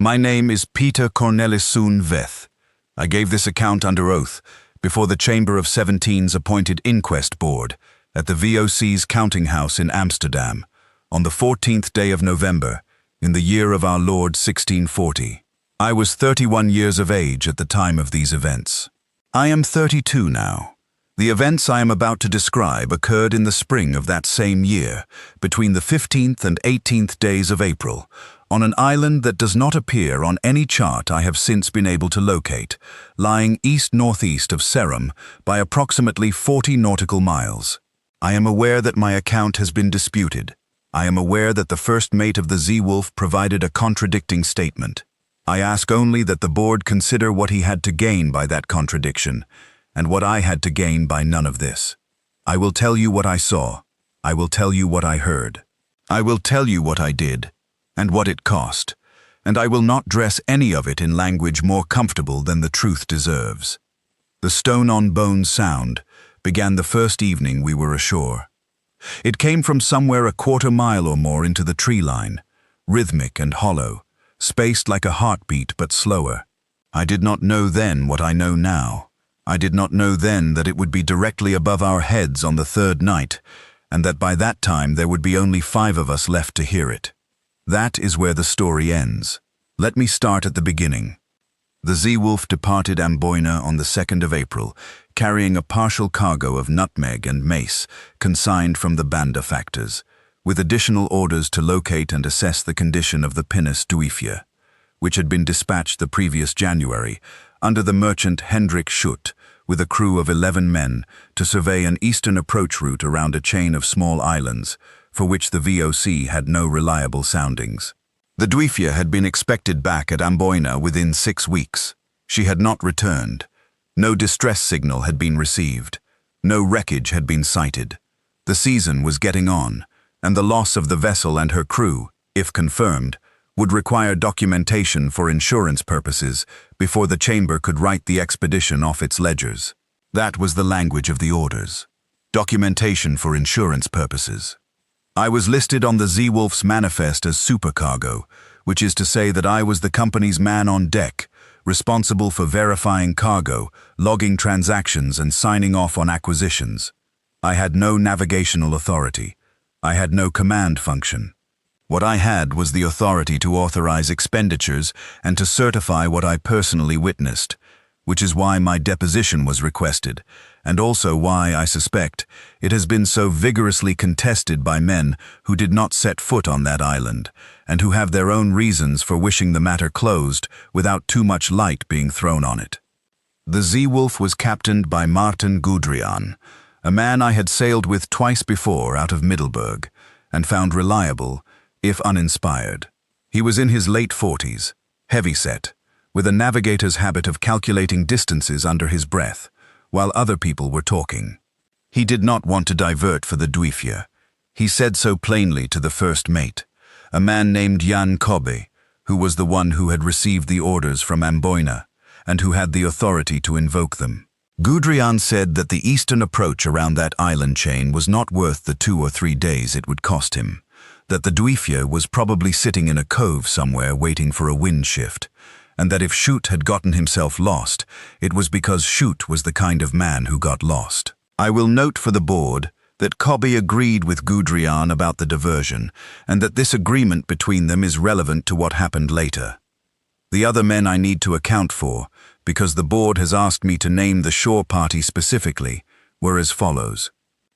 My name is Peter Corneliszoon Veth. I gave this account under oath before the Chamber of Seventeen's appointed inquest board at the VOC's counting house in Amsterdam on the 14th day of November in the year of our Lord 1640. I was 31 years of age at the time of these events. I am 32 now. The events I am about to describe occurred in the spring of that same year, between the 15th and 18th days of April, on an island that does not appear on any chart I have since been able to locate, lying east-northeast of Serum by approximately 40 nautical miles. I am aware that my account has been disputed. I am aware that the first mate of the Zeewolf provided a contradicting statement. I ask only that the board consider what he had to gain by that contradiction, and what I had to gain by none of this. I will tell you what I saw. I will tell you what I heard. I will tell you what I did, and what it cost, and I will not dress any of it in language more comfortable than the truth deserves. The stone-on-bone sound began the first evening we were ashore. It came from somewhere a quarter-mile or more into the tree line, rhythmic and hollow, spaced like a heartbeat but slower. I did not know then what I know now. I did not know then that it would be directly above our heads on the third night, and that by that time there would be only 5 of us left to hear it. That is where the story ends. Let me start at the beginning. The Zeewolf departed Amboina on the 2nd of April, carrying a partial cargo of nutmeg and mace consigned from the Banda factors, with additional orders to locate and assess the condition of the pinnace Duifje, which had been dispatched the previous January under the merchant Hendrik Schutt, with a crew of 11 men, to survey an eastern approach route around a chain of small islands, for which the VOC had no reliable soundings. The Duifje had been expected back at Amboina within 6 weeks. She had not returned. No distress signal had been received. No wreckage had been sighted. The season was getting on, and the loss of the vessel and her crew, if confirmed, would require documentation for insurance purposes before the chamber could write the expedition off its ledgers. That was the language of the orders. Documentation for insurance purposes. I was listed on the Zeewolf's manifest as supercargo, which is to say that I was the company's man on deck, responsible for verifying cargo, logging transactions, and signing off on acquisitions. I had no navigational authority. I had no command function. What I had was the authority to authorize expenditures and to certify what I personally witnessed, which is why my deposition was requested, and also why, I suspect, it has been so vigorously contested by men who did not set foot on that island, and who have their own reasons for wishing the matter closed without too much light being thrown on it. The Zeewolf was captained by Maarten Gudrian, a man I had sailed with twice before out of Middelburg, and found reliable, if uninspired. He was in his late 40s, heavy-set, with a navigator's habit of calculating distances under his breath, while other people were talking. He did not want to divert for the Duifje. He said so plainly to the first mate, a man named Jan Kobbe, who was the one who had received the orders from Amboina, and who had the authority to invoke them. Gudrian said that the eastern approach around that island chain was not worth the 2 or 3 days it would cost him, that the Duifje was probably sitting in a cove somewhere waiting for a wind shift, and that if Schutt had gotten himself lost, it was because Schutt was the kind of man who got lost. I will note for the board that Kobbe agreed with Gudrian about the diversion, and that this agreement between them is relevant to what happened later. The other men I need to account for, because the board has asked me to name the shore party specifically, were as follows.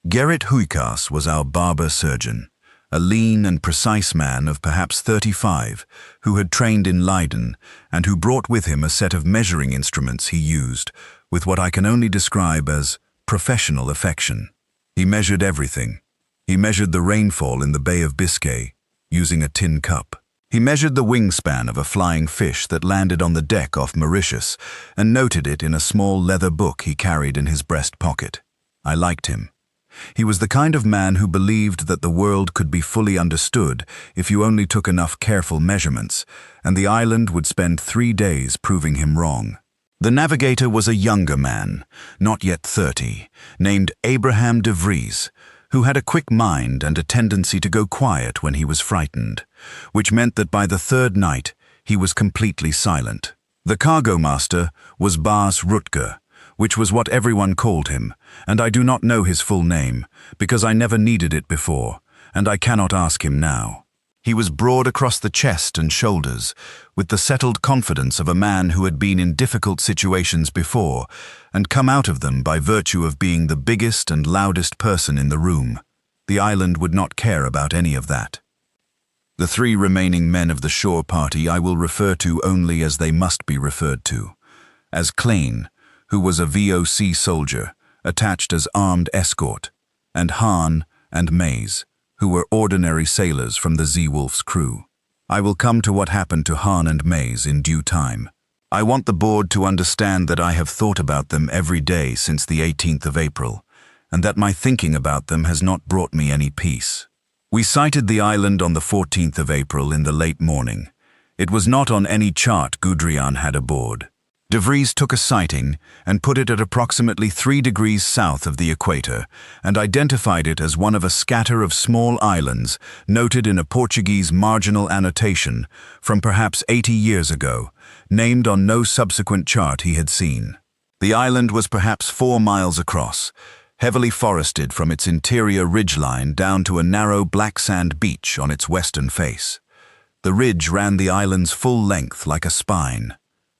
Gerrit Huykas was our barber-surgeon, a lean and precise man of perhaps 35, who had trained in Leiden and who brought with him a set of measuring instruments he used with what I can only describe as professional affection. He measured everything. He measured the rainfall in the Bay of Biscay, using a tin cup. He measured the wingspan of a flying fish that landed on the deck off Mauritius and noted it in a small leather book he carried in his breast pocket. I liked him. He was the kind of man who believed that the world could be fully understood if you only took enough careful measurements, and the island would spend 3 days proving him wrong. The navigator was a younger man, not yet 30, named Abraham de Vries, who had a quick mind and a tendency to go quiet when he was frightened, which meant that by the 3rd night he was completely silent. The cargo master was Bas Rutger, which was what everyone called him, and I do not know his full name, because I never needed it before, and I cannot ask him now. He was broad across the chest and shoulders, with the settled confidence of a man who had been in difficult situations before, and come out of them by virtue of being the biggest and loudest person in the room. The island would not care about any of that. The 3 remaining men of the shore party I will refer to only as they must be referred to, as Klein, who was a VOC soldier, attached as armed escort, and Hahn and Mays, who were ordinary sailors from the Seawolf's crew. I will come to what happened to Hahn and Mays in due time. I want the board to understand that I have thought about them every day since the 18th of April, and that my thinking about them has not brought me any peace. We sighted the island on the 14th of April in the late morning. It was not on any chart Gudrian had aboard. De Vries took a sighting and put it at approximately 3 degrees south of the equator and identified it as one of a scatter of small islands noted in a Portuguese marginal annotation from perhaps 80 years ago, named on no subsequent chart he had seen. The island was perhaps 4 miles across, heavily forested from its interior ridgeline down to a narrow black sand beach on its western face. The ridge ran the island's full length like a spine.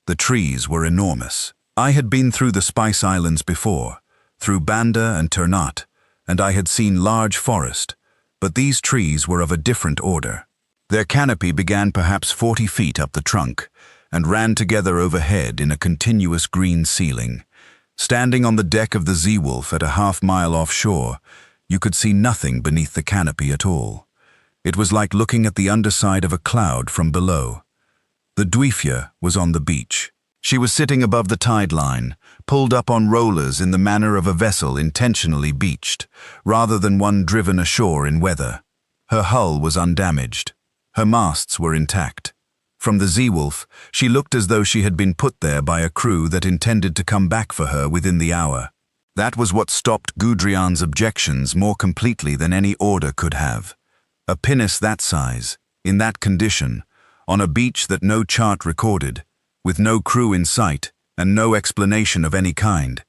The trees were enormous. I had been through the Spice Islands before, through Banda and Ternate, and I had seen large forest, but these trees were of a different order. Their canopy began perhaps 40 feet up the trunk and ran together overhead in a continuous green ceiling. Standing on the deck of the Seawolf at a half-mile offshore, you could see nothing beneath the canopy at all. It was like looking at the underside of a cloud from below. The Dwifje was on the beach. She was sitting above the tide line, pulled up on rollers in the manner of a vessel intentionally beached, rather than one driven ashore in weather. Her hull was undamaged. Her masts were intact. From the Seawolf, she looked as though she had been put there by a crew that intended to come back for her within the hour. That was what stopped Gudrian's objections more completely than any order could have. A pinnace that size, in that condition, on a beach that no chart recorded, with no crew in sight and no explanation of any kind.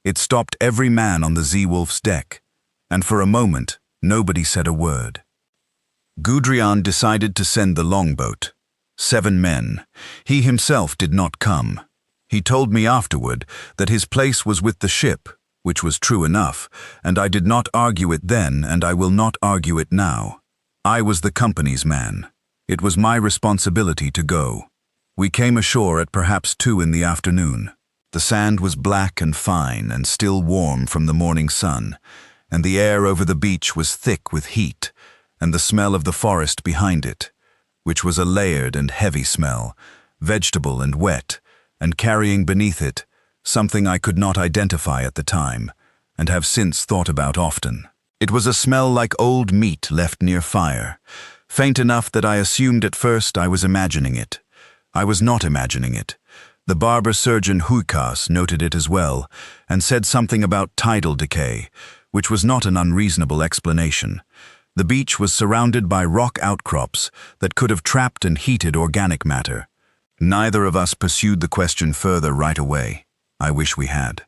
It stopped every man on the Seawolf's deck, and for a moment, nobody said a word. Gudrian decided to send the longboat. 7 men. He himself did not come. He told me afterward that his place was with the ship, which was true enough, and I did not argue it then, and I will not argue it now. I was the company's man. It was my responsibility to go. We came ashore at perhaps 2 in the afternoon. The sand was black and fine and still warm from the morning sun, and the air over the beach was thick with heat and the smell of the forest behind it, which was a layered and heavy smell, vegetable and wet, and carrying beneath it something I could not identify at the time, and have since thought about often. It was a smell like old meat left near fire, faint enough that I assumed at first I was imagining it. I was not imagining it. The barber surgeon Huikas noted it as well, and said something about tidal decay, which was not an unreasonable explanation. The beach was surrounded by rock outcrops that could have trapped and heated organic matter. Neither of us pursued the question further right away. I wish we had.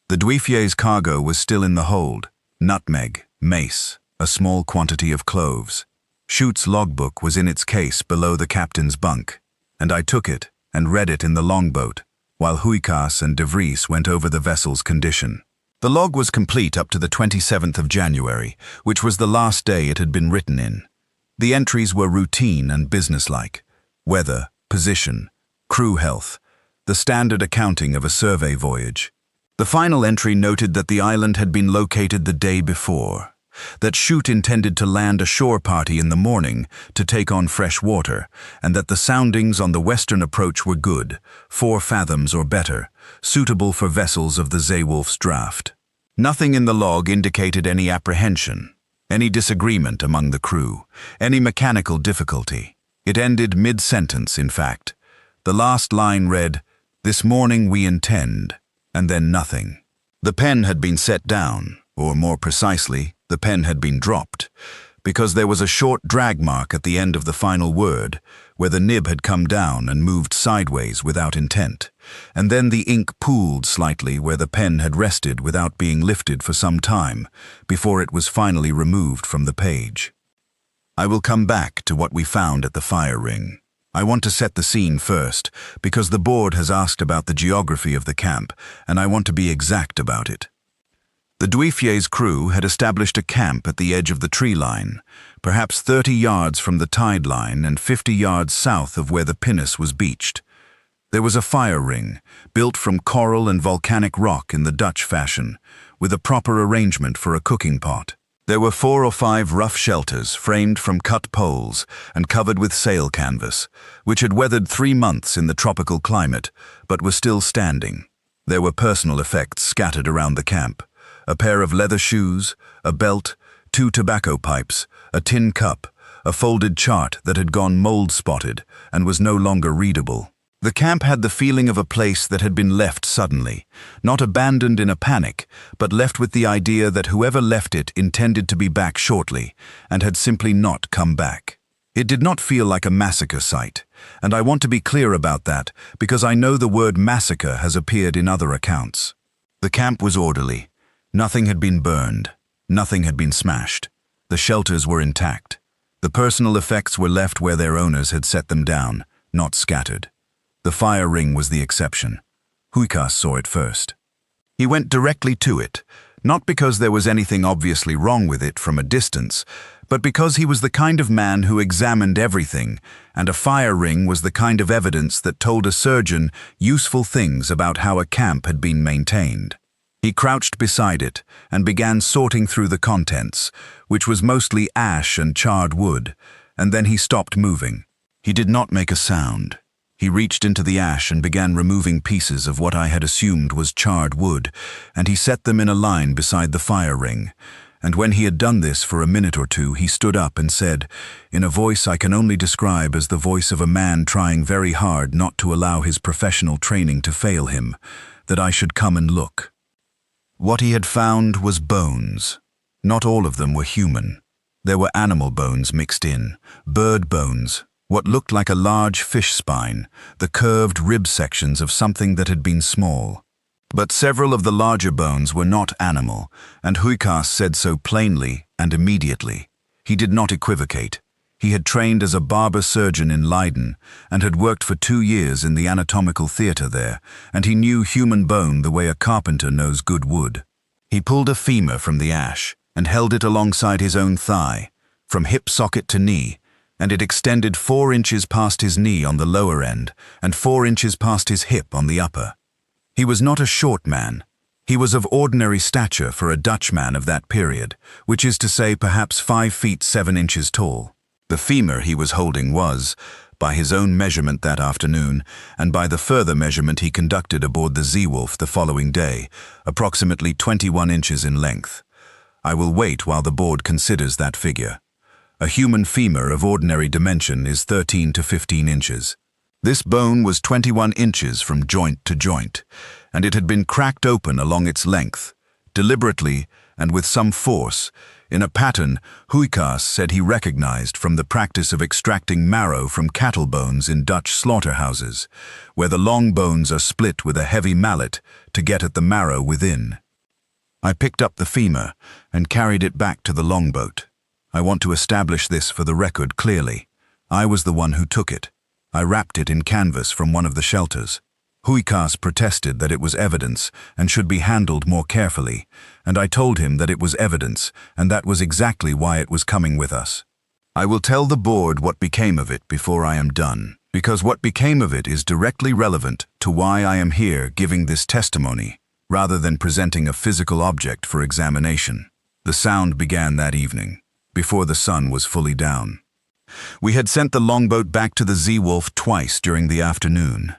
The Dwifje's cargo was still in the hold: nutmeg, mace, a small quantity of cloves. Schute's logbook was in its case below the captain's bunk, and I took it and read it in the longboat, while Huikas and De Vries went over the vessel's condition. The log was complete up to the 27th of January, which was the last day it had been written in. The entries were routine and businesslike: weather, position, crew health, the standard accounting of a survey voyage. The final entry noted that the island had been located the day before, that Schute intended to land a shore party in the morning to take on fresh water, and that the soundings on the western approach were good, 4 fathoms or better, suitable for vessels of the Seawolf's draft. Nothing in the log indicated any apprehension, any disagreement among the crew, any mechanical difficulty. It ended mid-sentence, in fact. The last line read, "This morning we intend," and then nothing. The pen had been set down, or more precisely, the pen had been dropped, because there was a short drag mark at the end of the final word, where the nib had come down and moved sideways without intent, and then the ink pooled slightly where the pen had rested without being lifted for some time, before it was finally removed from the page. I will come back to what we found at the fire ring. I want to set the scene first, because the board has asked about the geography of the camp, and I want to be exact about it. The Duifier's crew had established a camp at the edge of the tree line, perhaps 30 yards from the tide line and 50 yards south of where the pinnace was beached. There was a fire ring, built from coral and volcanic rock in the Dutch fashion, with a proper arrangement for a cooking pot. There were 4 or 5 rough shelters framed from cut poles and covered with sail canvas, which had weathered 3 months in the tropical climate, but were still standing. There were personal effects scattered around the camp. A pair of leather shoes, a belt, 2 tobacco pipes, a tin cup, a folded chart that had gone mold-spotted and was no longer readable. The camp had the feeling of a place that had been left suddenly, not abandoned in a panic, but left with the idea that whoever left it intended to be back shortly, and had simply not come back. It did not feel like a massacre site, and I want to be clear about that because I know the word massacre has appeared in other accounts. The camp was orderly. Nothing had been burned. Nothing had been smashed. The shelters were intact. The personal effects were left where their owners had set them down, not scattered. The fire ring was the exception. Huikas saw it first. He went directly to it, not because there was anything obviously wrong with it from a distance, but because he was the kind of man who examined everything, and a fire ring was the kind of evidence that told a surgeon useful things about how a camp had been maintained. He crouched beside it and began sorting through the contents, which was mostly ash and charred wood, and then he stopped moving. He did not make a sound. He reached into the ash and began removing pieces of what I had assumed was charred wood, and he set them in a line beside the fire ring. And when he had done this for a minute or two, he stood up and said, in a voice I can only describe as the voice of a man trying very hard not to allow his professional training to fail him, that I should come and look. What he had found was bones. Not all of them were human. There were animal bones mixed in, bird bones, what looked like a large fish spine, the curved rib sections of something that had been small. But several of the larger bones were not animal, and Huikas said so plainly and immediately. He did not equivocate. He had trained as a barber surgeon in Leiden and had worked for 2 years in the anatomical theater there, and he knew human bone the way a carpenter knows good wood. He pulled a femur from the ash and held it alongside his own thigh, from hip socket to knee, and it extended 4 inches past his knee on the lower end and 4 inches past his hip on the upper. He was not a short man. He was of ordinary stature for a Dutchman of that period, which is to say perhaps 5 feet 7 inches tall. The femur he was holding was, by his own measurement that afternoon, and by the further measurement he conducted aboard the Zeewolf the following day, approximately 21 inches in length. I will wait while the board considers that figure. A human femur of ordinary dimension is 13 to 15 inches. This bone was 21 inches from joint to joint, and it had been cracked open along its length, deliberately and with some force, in a pattern Huikas said he recognized from the practice of extracting marrow from cattle bones in Dutch slaughterhouses, where the long bones are split with a heavy mallet to get at the marrow within. I picked up the femur and carried it back to the longboat. I want to establish this for the record clearly. I was the one who took it. I wrapped it in canvas from one of the shelters. Huikas protested that it was evidence and should be handled more carefully, and I told him that it was evidence and that was exactly why it was coming with us. I will tell the board what became of it before I am done, because what became of it is directly relevant to why I am here giving this testimony, rather than presenting a physical object for examination. The sound began that evening, before the sun was fully down. We had sent the longboat back to the Zeewolf twice during the afternoon,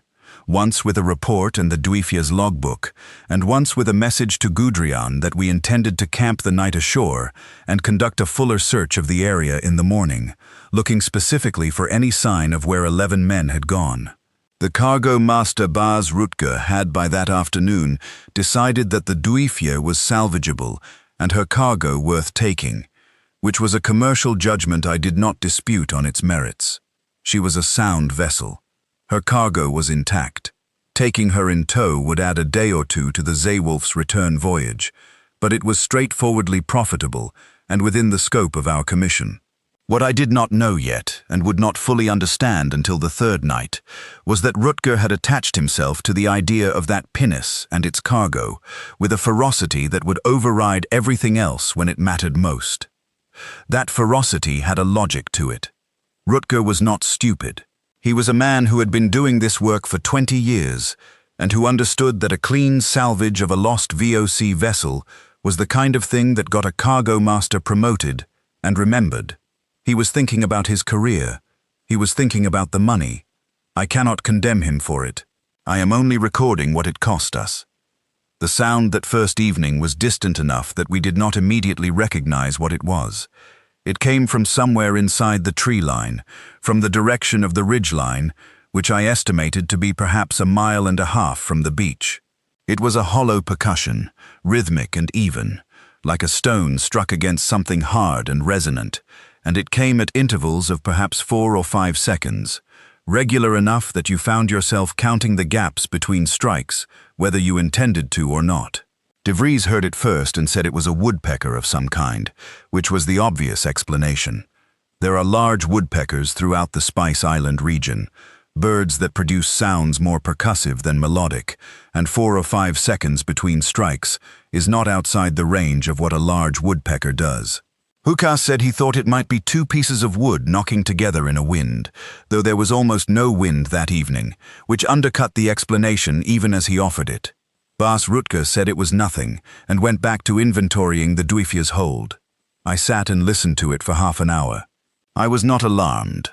once with a report and the Duifier's logbook, and once with a message to Gudrian that we intended to camp the night ashore and conduct a fuller search of the area in the morning, looking specifically for any sign of where 11 men had gone. The cargo master Bas Rutger had by that afternoon decided that the Duifier was salvageable and her cargo worth taking, which was a commercial judgment I did not dispute on its merits. She was a sound vessel. Her cargo was intact. Taking her in tow would add a day or two to the Zeewolf's return voyage, but it was straightforwardly profitable and within the scope of our commission. What I did not know yet, and would not fully understand until the third night, was that Rutger had attached himself to the idea of that pinnace and its cargo with a ferocity that would override everything else when it mattered most. That ferocity had a logic to it. Rutger was not stupid. He was a man who had been doing this work for 20 years, and who understood that a clean salvage of a lost VOC vessel was the kind of thing that got a cargo master promoted and remembered. He was thinking about his career. He was thinking about the money. I cannot condemn him for it. I am only recording what it cost us. The sound that first evening was distant enough that we did not immediately recognize what it was. It came from somewhere inside the tree line, from the direction of the ridge line, which I estimated to be perhaps 1.5 miles from the beach. It was a hollow percussion, rhythmic and even, like a stone struck against something hard and resonant, and it came at intervals of perhaps 4 or 5 seconds, regular enough that you found yourself counting the gaps between strikes, whether you intended to or not. De Vries heard it first and said it was a woodpecker of some kind, which was the obvious explanation. There are large woodpeckers throughout the Spice Island region, birds that produce sounds more percussive than melodic, and 4 or 5 seconds between strikes is not outside the range of what a large woodpecker does. Hukas said he thought it might be 2 pieces of wood knocking together in a wind, though there was almost no wind that evening, which undercut the explanation even as he offered it. Bas Rutger said it was nothing, and went back to inventorying the Duifja's hold. I sat and listened to it for half an hour. I was not alarmed.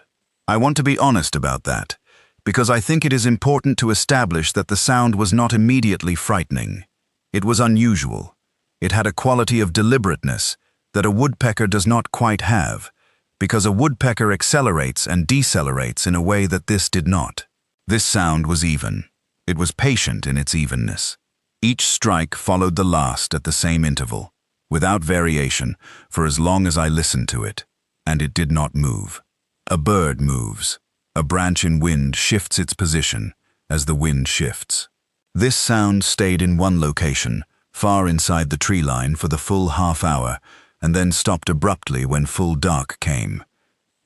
I want to be honest about that, because I think it is important to establish that the sound was not immediately frightening. It was unusual. It had a quality of deliberateness that a woodpecker does not quite have, because a woodpecker accelerates and decelerates in a way that this did not. This sound was even. It was patient in its evenness. Each strike followed the last at the same interval, without variation, for as long as I listened to it, and it did not move. A bird moves. A branch in wind shifts its position as the wind shifts. This sound stayed in one location, far inside the tree line for the full half hour, and then stopped abruptly when full dark came.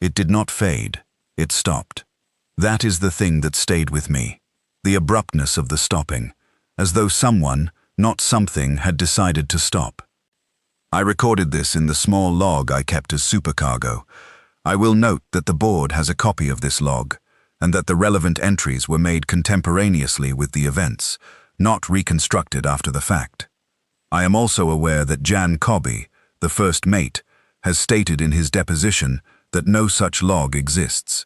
It did not fade. It stopped. That is the thing that stayed with me. The abruptness of the stopping, as though someone, not something, had decided to stop. I recorded this in the small log I kept as supercargo. I will note that the board has a copy of this log, and that the relevant entries were made contemporaneously with the events, not reconstructed after the fact. I am also aware that Jan Cobby, the first mate, has stated in his deposition that no such log exists.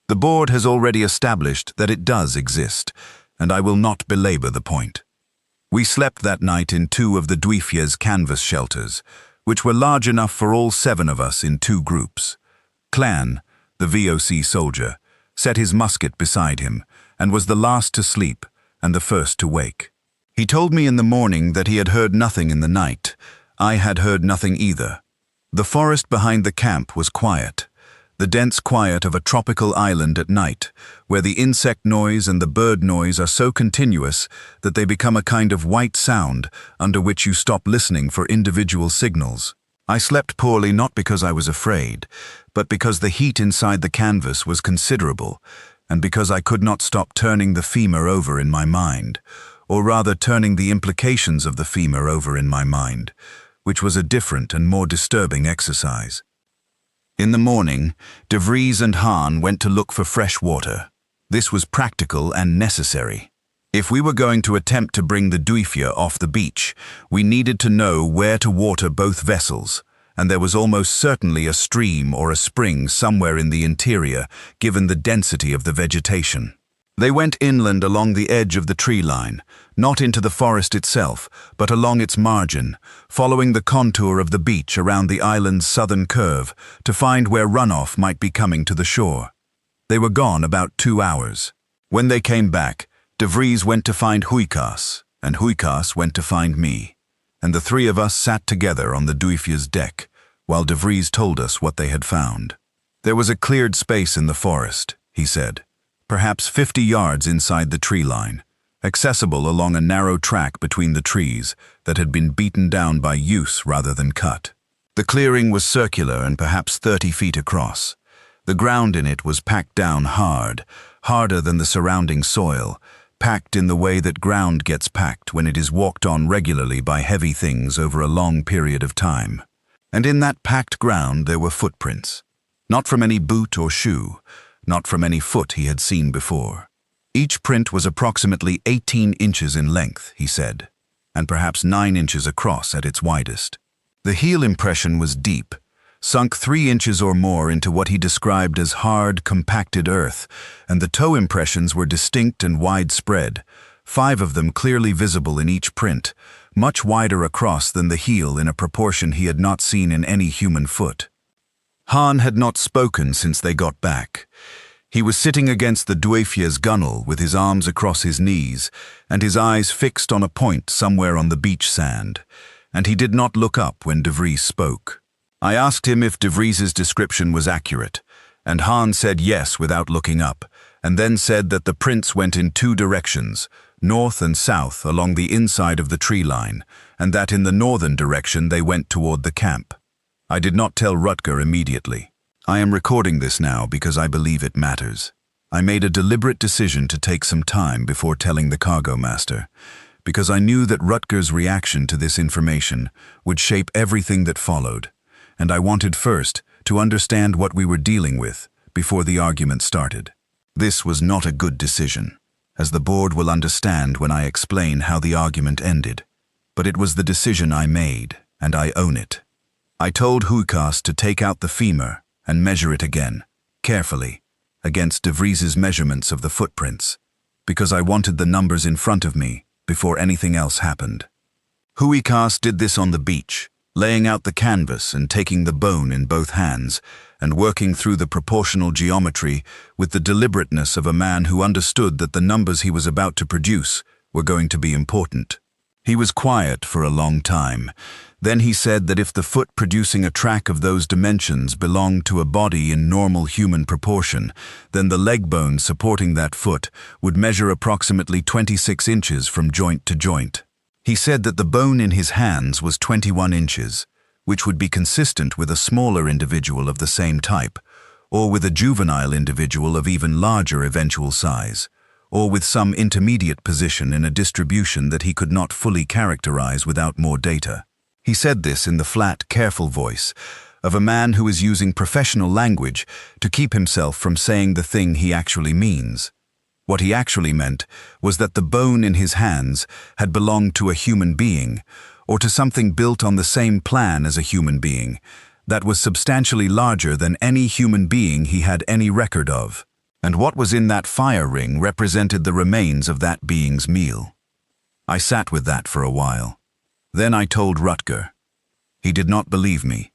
The board has already established that it does exist, and I will not belabor the point. We slept that night in 2 of the Duifja's canvas shelters, which were large enough for all 7 of us in 2 groups. Clan, the VOC soldier, set his musket beside him, and was the last to sleep and the first to wake. He told me in the morning that he had heard nothing in the night. I had heard nothing either. The forest behind the camp was quiet, the dense quiet of a tropical island at night, where the insect noise and the bird noise are so continuous that they become a kind of white sound under which you stop listening for individual signals. I slept poorly not because I was afraid, but because the heat inside the canvas was considerable, and because I could not stop turning the femur over in my mind, or rather turning the implications of the femur over in my mind, which was a different and more disturbing exercise. In the morning, De Vries and Hahn went to look for fresh water. This was practical and necessary. If we were going to attempt to bring the Duifja off the beach, we needed to know where to water both vessels, and there was almost certainly a stream or a spring somewhere in the interior, given the density of the vegetation. They went inland along the edge of the tree line, not into the forest itself, but along its margin, following the contour of the beach around the island's southern curve to find where runoff might be coming to the shore. They were gone about 2 hours. When they came back, De Vries went to find Huikas, and Huikas went to find me, and the 3 of us sat together on the Duifja's deck, while De Vries told us what they had found. There was a cleared space in the forest, he said, perhaps 50 yards inside the tree line, accessible along a narrow track between the trees that had been beaten down by use rather than cut. The clearing was circular and perhaps 30 feet across. The ground in it was packed down hard, harder than the surrounding soil, packed in the way that ground gets packed when it is walked on regularly by heavy things over a long period of time. And in that packed ground there were footprints. Not from any boot or shoe, not from any foot he had seen before. Each print was approximately 18 inches in length, he said, and perhaps 9 inches across at its widest. The heel impression was deep, sunk 3 inches or more into what he described as hard, compacted earth, and the toe impressions were distinct and widespread, 5 of them clearly visible in each print, much wider across than the heel in a proportion he had not seen in any human foot. Han had not spoken since they got back. He was sitting against the Dweifjes gunwale with his arms across his knees and his eyes fixed on a point somewhere on the beach sand, and he did not look up when De Vries spoke. I asked him if De Vries's description was accurate, and Han said yes without looking up, and then said that the prints went in 2 directions, north and south along the inside of the tree line, and that in the northern direction they went toward the camp. I did not tell Rutger immediately. I am recording this now because I believe it matters. I made a deliberate decision to take some time before telling the cargo master, because I knew that Rutger's reaction to this information would shape everything that followed, and I wanted first to understand what we were dealing with before the argument started. This was not a good decision, as the board will understand when I explain how the argument ended, but it was the decision I made, and I own it. I told Huikas to take out the femur and measure it again, carefully, against De Vries's measurements of the footprints, because I wanted the numbers in front of me before anything else happened. Huikas did this on the beach, laying out the canvas and taking the bone in both hands, and working through the proportional geometry with the deliberateness of a man who understood that the numbers he was about to produce were going to be important. He was quiet for a long time. Then he said that if the foot producing a track of those dimensions belonged to a body in normal human proportion, then the leg bone supporting that foot would measure approximately 26 inches from joint to joint. He said that the bone in his hands was 21 inches, which would be consistent with a smaller individual of the same type, or with a juvenile individual of even larger eventual size, or with some intermediate position in a distribution that he could not fully characterize without more data. He said this in the flat, careful voice of a man who is using professional language to keep himself from saying the thing he actually means. What he actually meant was that the bone in his hands had belonged to a human being, or to something built on the same plan as a human being, that was substantially larger than any human being he had any record of. And what was in that fire ring represented the remains of that being's meal. I sat with that for a while. Then I told Rutger. He did not believe me.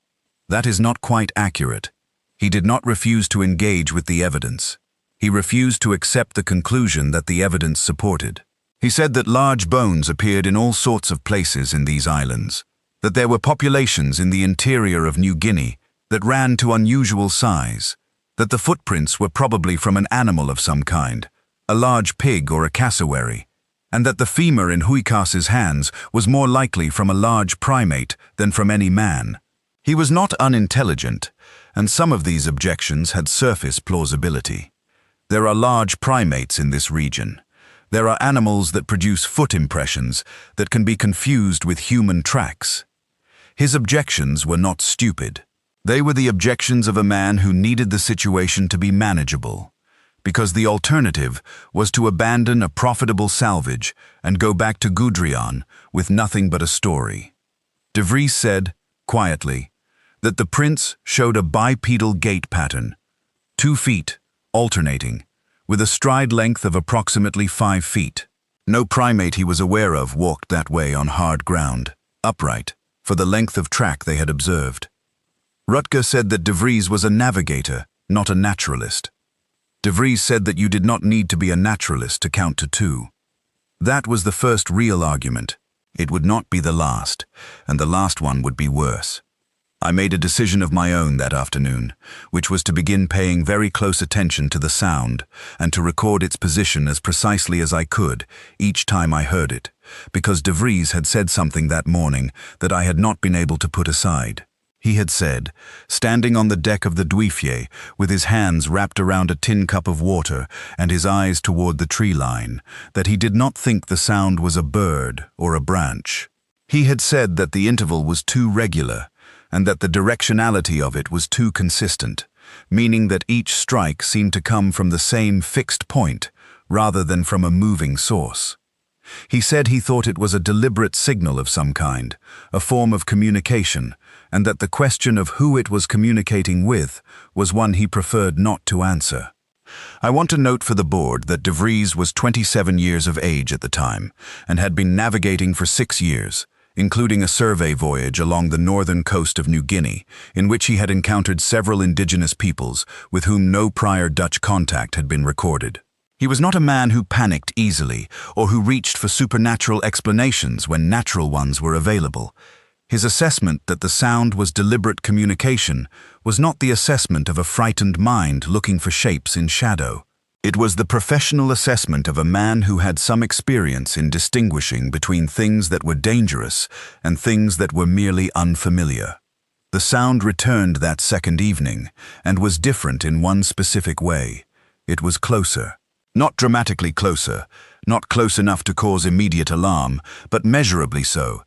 That is not quite accurate. He did not refuse to engage with the evidence. He refused to accept the conclusion that the evidence supported. He said that large bones appeared in all sorts of places in these islands, that there were populations in the interior of New Guinea that ran to unusual size, that the footprints were probably from an animal of some kind, a large pig or a cassowary, and that the femur in Huikas's hands was more likely from a large primate than from any man. He was not unintelligent, and some of these objections had surface plausibility. There are large primates in this region. There are animals that produce foot impressions that can be confused with human tracks. His objections were not stupid. They were the objections of a man who needed the situation to be manageable, because the alternative was to abandon a profitable salvage and go back to Gudrian with nothing but a story. De Vries said, quietly, that the prints showed a bipedal gait pattern, 2 feet, alternating, with a stride length of approximately 5 feet. No primate he was aware of walked that way on hard ground, upright, for the length of track they had observed. Rutger said that De Vries was a navigator, not a naturalist. De Vries said that you did not need to be a naturalist to count to 2. That was the first real argument. It would not be the last, and the last one would be worse. I made a decision of my own that afternoon, which was to begin paying very close attention to the sound and to record its position as precisely as I could each time I heard it, because De Vries had said something that morning that I had not been able to put aside. He had said, standing on the deck of the Duifier, with his hands wrapped around a tin cup of water and his eyes toward the tree line, that he did not think the sound was a bird or a branch. He had said that the interval was too regular, and that the directionality of it was too consistent, meaning that each strike seemed to come from the same fixed point, rather than from a moving source. He said he thought it was a deliberate signal of some kind, a form of communication, and that the question of who it was communicating with was one he preferred not to answer. I want to note for the board that De Vries was 27 years of age at the time, and had been navigating for 6 years, including a survey voyage along the northern coast of New Guinea, in which he had encountered several indigenous peoples with whom no prior Dutch contact had been recorded. He was not a man who panicked easily or who reached for supernatural explanations when natural ones were available. His assessment that the sound was deliberate communication was not the assessment of a frightened mind looking for shapes in shadow. It was the professional assessment of a man who had some experience in distinguishing between things that were dangerous and things that were merely unfamiliar. The sound returned that second evening, and was different in one specific way. It was closer. Not dramatically closer, not close enough to cause immediate alarm, but measurably so.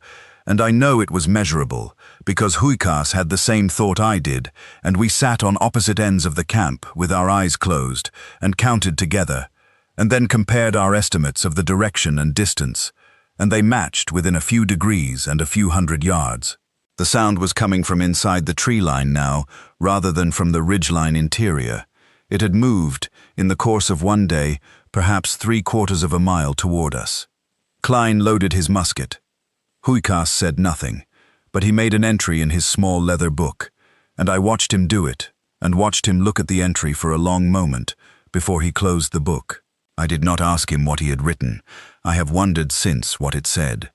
And I know it was measurable, because Huikas had the same thought I did, and we sat on opposite ends of the camp with our eyes closed, and counted together, and then compared our estimates of the direction and distance, and they matched within a few degrees and a few hundred yards. The sound was coming from inside the tree line now, rather than from the ridgeline interior. It had moved, in the course of one day, perhaps 3/4 of a mile toward us. Klein loaded his musket. Huikas said nothing, but he made an entry in his small leather book, and I watched him do it, and watched him look at the entry for a long moment before he closed the book. I did not ask him what he had written. I have wondered since what it said.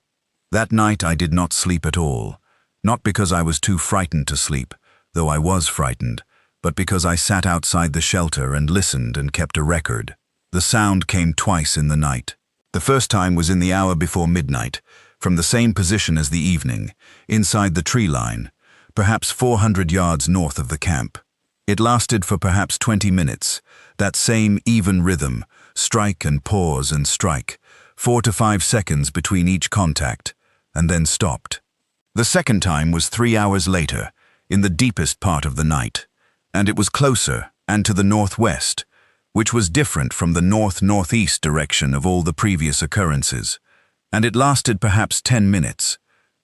That night I did not sleep at all, not because I was too frightened to sleep, though I was frightened, but because I sat outside the shelter and listened and kept a record. The sound came twice in the night. The first time was in the hour before midnight, from the same position as the evening, inside the tree line, perhaps 400 yards north of the camp. It lasted for perhaps 20 minutes, that same even rhythm, strike and pause and strike, 4 to 5 seconds between each contact, and then stopped. The second time was 3 hours later, in the deepest part of the night, and it was closer and to the northwest, which was different from the north-northeast direction of all the previous occurrences. And it lasted perhaps 10 minutes,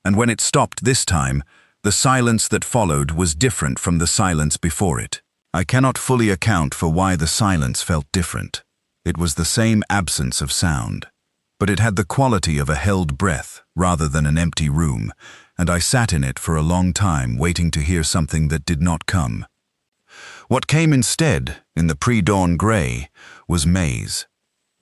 and when it stopped this time, the silence that followed was different from the silence before it. I cannot fully account for why the silence felt different. It was the same absence of sound, but it had the quality of a held breath rather than an empty room, and I sat in it for a long time waiting to hear something that did not come. What came instead, in the pre-dawn gray, was Mays.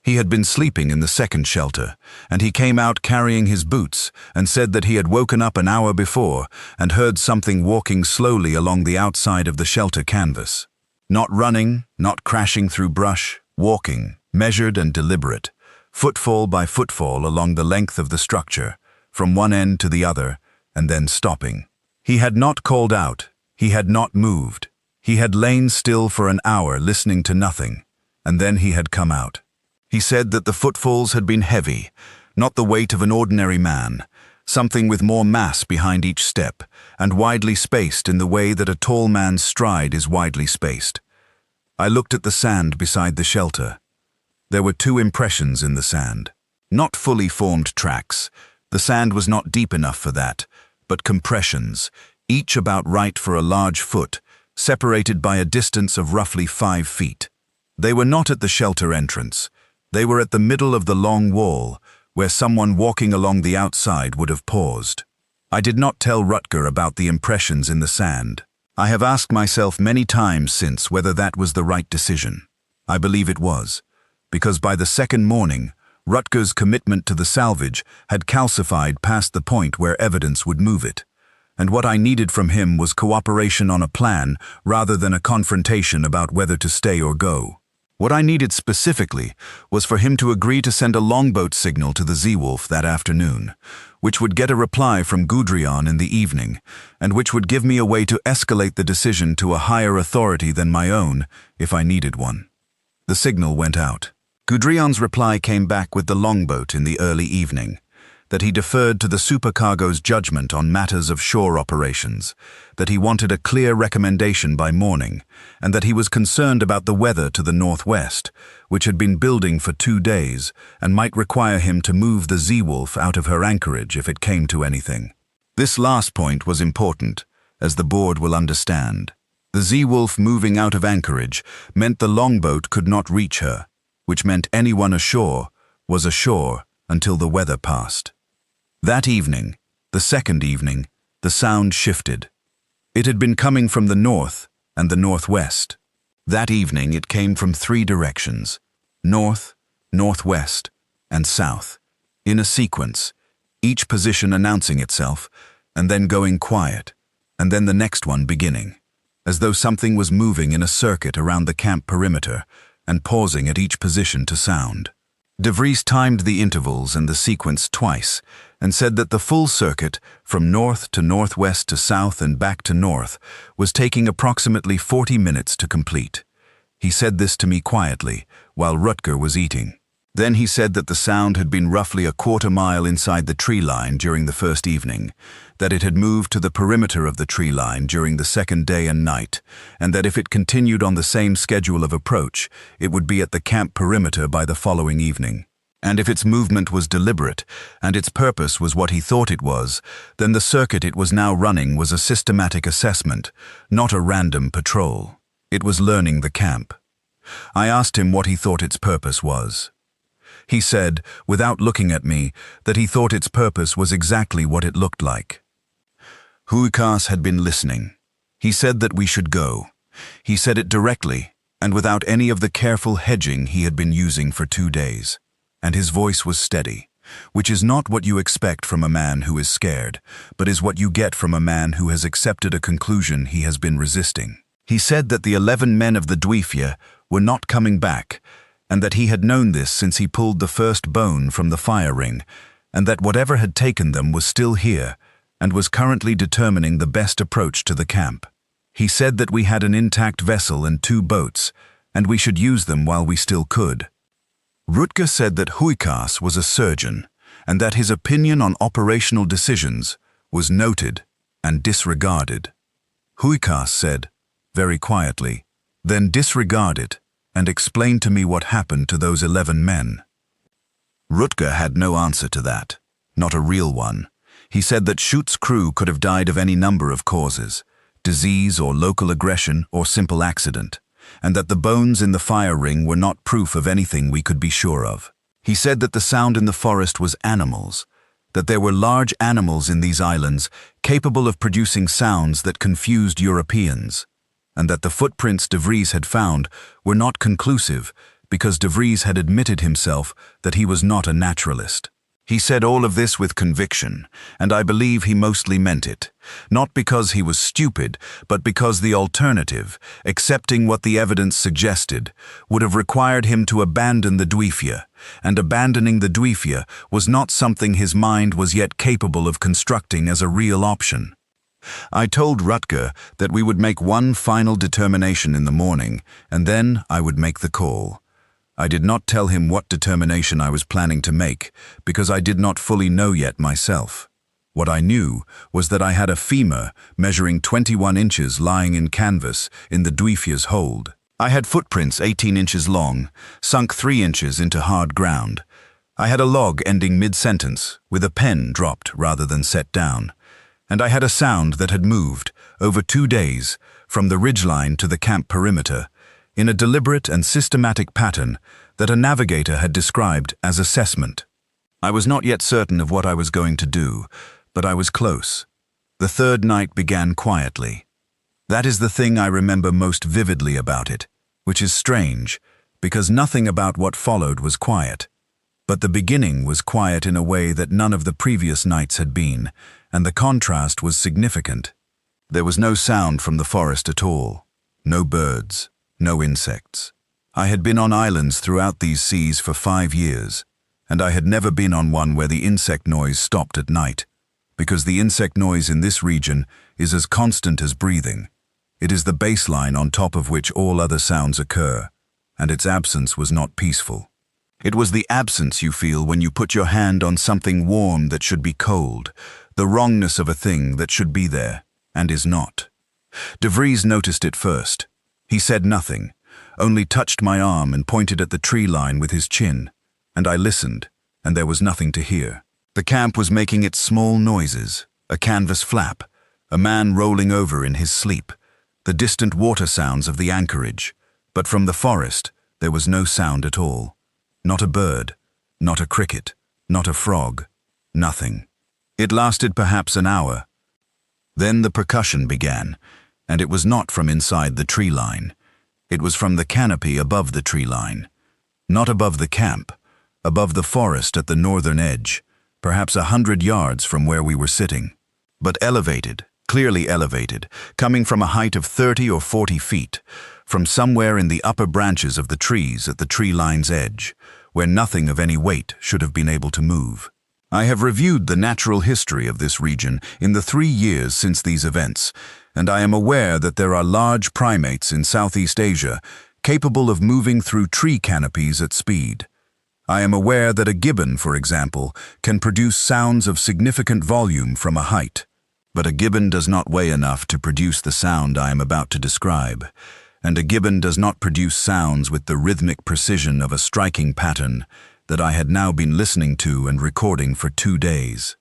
He had been sleeping in the second shelter, and he came out carrying his boots and said that he had woken up an hour before and heard something walking slowly along the outside of the shelter canvas. Not running, not crashing through brush, walking, measured and deliberate, footfall by footfall along the length of the structure, from one end to the other, and then stopping. He had not called out, he had not moved. He had lain still for an hour listening to nothing, and then he had come out. He said that the footfalls had been heavy, not the weight of an ordinary man, something with more mass behind each step, and widely spaced in the way that a tall man's stride is widely spaced. I looked at the sand beside the shelter. There were 2 impressions in the sand. Not fully formed tracks. The sand was not deep enough for that, but compressions, each about right for a large foot, separated by a distance of roughly 5 feet. They were not at the shelter entrance. They were at the middle of the long wall, where someone walking along the outside would have paused. I did not tell Rutger about the impressions in the sand. I have asked myself many times since whether that was the right decision. I believe it was, because by the second morning, Rutger's commitment to the salvage had calcified past the point where evidence would move it. and what I needed from him was cooperation on a plan rather than a confrontation about whether to stay or go. What I needed specifically was for him to agree to send a longboat signal to the Zeewolf that afternoon, which would get a reply from Gudrian in the evening, and which would give me a way to escalate the decision to a higher authority than my own if I needed one. The signal went out. Gudrian's reply came back with the longboat in the early evening, that he deferred to the supercargo's judgment on matters of shore operations, that he wanted a clear recommendation by morning, and that he was concerned about the weather to the northwest, which had been building for 2 days and might require him to move the Zeewolf out of her anchorage if it came to anything. This last point was important, as the board will understand. The Zeewolf moving out of anchorage meant the longboat could not reach her, which meant anyone ashore was ashore until the weather passed. That evening, the second evening, the sound shifted. It had been coming from the north and the northwest. That evening it came from 3 directions: north, northwest, and south, in a sequence, each position announcing itself, and then going quiet, and then the next one beginning, as though something was moving in a circuit around the camp perimeter and pausing at each position to sound. De Vries timed the intervals and the sequence twice and said that the full circuit, from north to northwest to south and back to north, was taking approximately 40 minutes to complete. He said this to me quietly, while Rutger was eating. Then he said that the sound had been roughly a quarter mile inside the tree line during the first evening, that it had moved to the perimeter of the tree line during the second day and night, and that if it continued on the same schedule of approach, it would be at the camp perimeter by the following evening. And if its movement was deliberate, and its purpose was what he thought it was, then the circuit it was now running was a systematic assessment, not a random patrol. It was learning the camp. I asked him what he thought its purpose was. He said, without looking at me, that he thought its purpose was exactly what it looked like. Huikas had been listening. He said that we should go. He said it directly, and without any of the careful hedging he had been using for 2 days. And his voice was steady, which is not what you expect from a man who is scared, but is what you get from a man who has accepted a conclusion he has been resisting. He said that the 11 men of the Dwifja were not coming back, and that he had known this since he pulled the first bone from the fire ring, and that whatever had taken them was still here, and was currently determining the best approach to the camp. He said that we had an intact vessel and 2 boats, and we should use them while we still could. Rutger said that Huikas was a surgeon, and that his opinion on operational decisions was noted and disregarded. Huikas said, very quietly, then disregard it, and explain to me what happened to those 11 men. Rutger had no answer to that, not a real one. He said that Schutz's crew could have died of any number of causes, disease or local aggression or simple accident, and that the bones in the fire ring were not proof of anything we could be sure of. He said that the sound in the forest was animals, that there were large animals in these islands capable of producing sounds that confused Europeans, and that the footprints De Vries had found were not conclusive because De Vries had admitted himself that he was not a naturalist. He said all of this with conviction, and I believe he mostly meant it, not because he was stupid, but because the alternative, accepting what the evidence suggested, would have required him to abandon the Dwifja, and abandoning the Dwifja was not something his mind was yet capable of constructing as a real option. I told Rutger that we would make one final determination in the morning, and then I would make the call. I did not tell him what determination I was planning to make, because I did not fully know yet myself. What I knew was that I had a femur measuring 21 inches lying in canvas in the Dwifja's hold. I had footprints 18 inches long, sunk 3 inches into hard ground. I had a log ending mid-sentence, with a pen dropped rather than set down. And I had a sound that had moved, over 2 days, from the ridgeline to the camp perimeter, in a deliberate and systematic pattern that a navigator had described as assessment. I was not yet certain of what I was going to do, but I was close. The third night began quietly. That is the thing I remember most vividly about it, which is strange, because nothing about what followed was quiet. But the beginning was quiet in a way that none of the previous nights had been, and the contrast was significant. There was no sound from the forest at all. No birds, no insects. I had been on islands throughout these seas for 5 years, and I had never been on one where the insect noise stopped at night, because the insect noise in this region is as constant as breathing. It is the baseline on top of which all other sounds occur, and its absence was not peaceful. It was the absence you feel when you put your hand on something warm that should be cold, the wrongness of a thing that should be there, and is not. De Vries noticed it first. He said nothing, only touched my arm and pointed at the tree line with his chin, and I listened, and there was nothing to hear. The camp was making its small noises, a canvas flap, a man rolling over in his sleep, the distant water sounds of the anchorage, but from the forest there was no sound at all. Not a bird, not a cricket, not a frog, nothing. It lasted perhaps an hour. Then the percussion began, and it was not from inside the tree line. It was from the canopy above the tree line. Not above the camp, above the forest at the northern edge, perhaps 100 yards from where we were sitting, but elevated, clearly elevated, coming from a height of 30 or 40 feet, from somewhere in the upper branches of the trees at the tree line's edge, where nothing of any weight should have been able to move. I have reviewed the natural history of this region in the 3 years since these events, and I am aware that there are large primates in Southeast Asia capable of moving through tree canopies at speed. I am aware that a gibbon, for example, can produce sounds of significant volume from a height. But a gibbon does not weigh enough to produce the sound I am about to describe, and a gibbon does not produce sounds with the rhythmic precision of a striking pattern that I had now been listening to and recording for 2 days.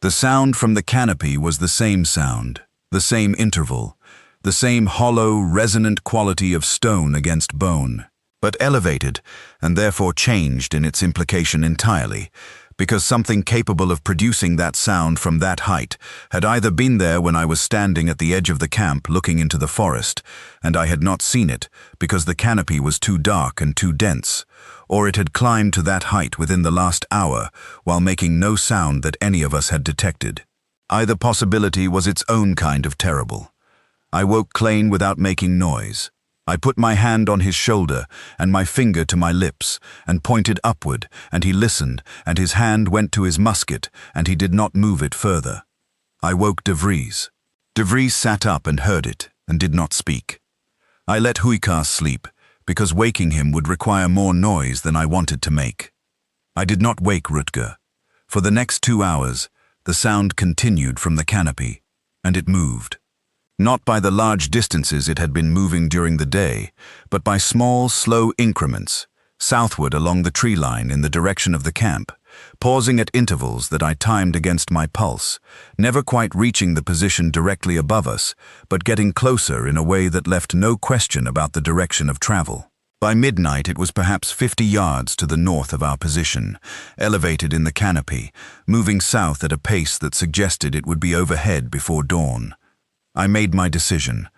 The sound from the canopy was the same sound, the same interval, the same hollow, resonant quality of stone against bone, but elevated and therefore changed in its implication entirely, because something capable of producing that sound from that height had either been there when I was standing at the edge of the camp looking into the forest, and I had not seen it because the canopy was too dark and too dense, or it had climbed to that height within the last hour while making no sound that any of us had detected. Either possibility was its own kind of terrible. I woke Klein without making noise. I put my hand on his shoulder and my finger to my lips and pointed upward, and he listened, and his hand went to his musket, and he did not move it further. I woke De Vries. De Vries sat up and heard it, and did not speak. I let Huikas sleep, because waking him would require more noise than I wanted to make. I did not wake Rutger. For the next 2 hours, the sound continued from the canopy, and it moved. Not by the large distances it had been moving during the day, but by small, slow increments, southward along the tree line in the direction of the camp, pausing at intervals that I timed against my pulse, never quite reaching the position directly above us, but getting closer in a way that left no question about the direction of travel. By midnight it was perhaps 50 yards to the north of our position, elevated in the canopy, moving south at a pace that suggested it would be overhead before dawn. I made my decision.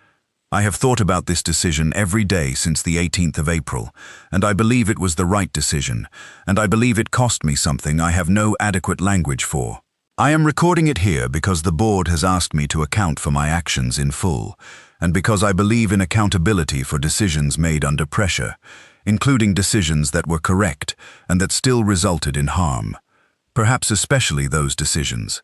I have thought about this decision every day since the 18th of April, and I believe it was the right decision, and I believe it cost me something I have no adequate language for. I am recording it here because the board has asked me to account for my actions in full, and because I believe in accountability for decisions made under pressure, including decisions that were correct and that still resulted in harm, perhaps especially those decisions.